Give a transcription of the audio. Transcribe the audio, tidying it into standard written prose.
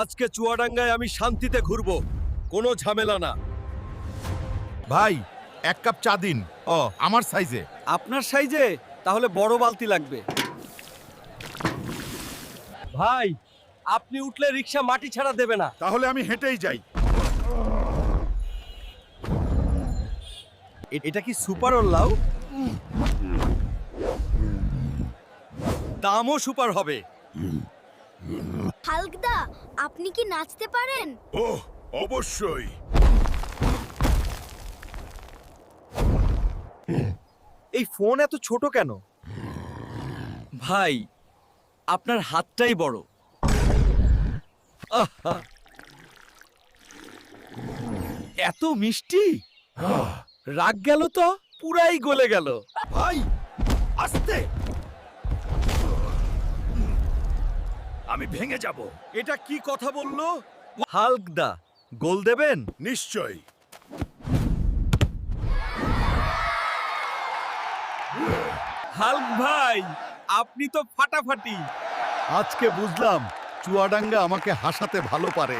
আজকে চুয়াডাঙ্গায় আমি শান্তিতে ঘুরবো, কোনো ঝামেলা না। ভাই 1 কাপ চা দিন। আমার সাইজে। আপনার সাইজে? তাহলে বড় বালতি লাগবে। ভাই, আপনি উঠলে রিক্সা মাটি ছাড়া দেবে না। তাহলে আমি হেঁটেই যাই। এটা কি সুপার ওল্লাও? দামও সুপার হবে। হালকদা, আপনি কি নাচতে পারেন? ওহ, অবশ্যই। এই ফোন এত ছোট কেন? ভাই, আপনার হাতটাই বড়। আহা! এত মিষ্টি, রাগ গেল তো, পুরাই গলে গেল। ভাই, আস্তে। আমি ভেঙে যাব। এটা কি কথা বললো? হালকদা, গোল দেবেন? নিশ্চয়ই। হাল্ক ভাই, আপনি তো ফাটাফাটি। আজকে বুঝলাম চুয়াডাঙ্গা আমাকে হাসাতে ভালো পারে।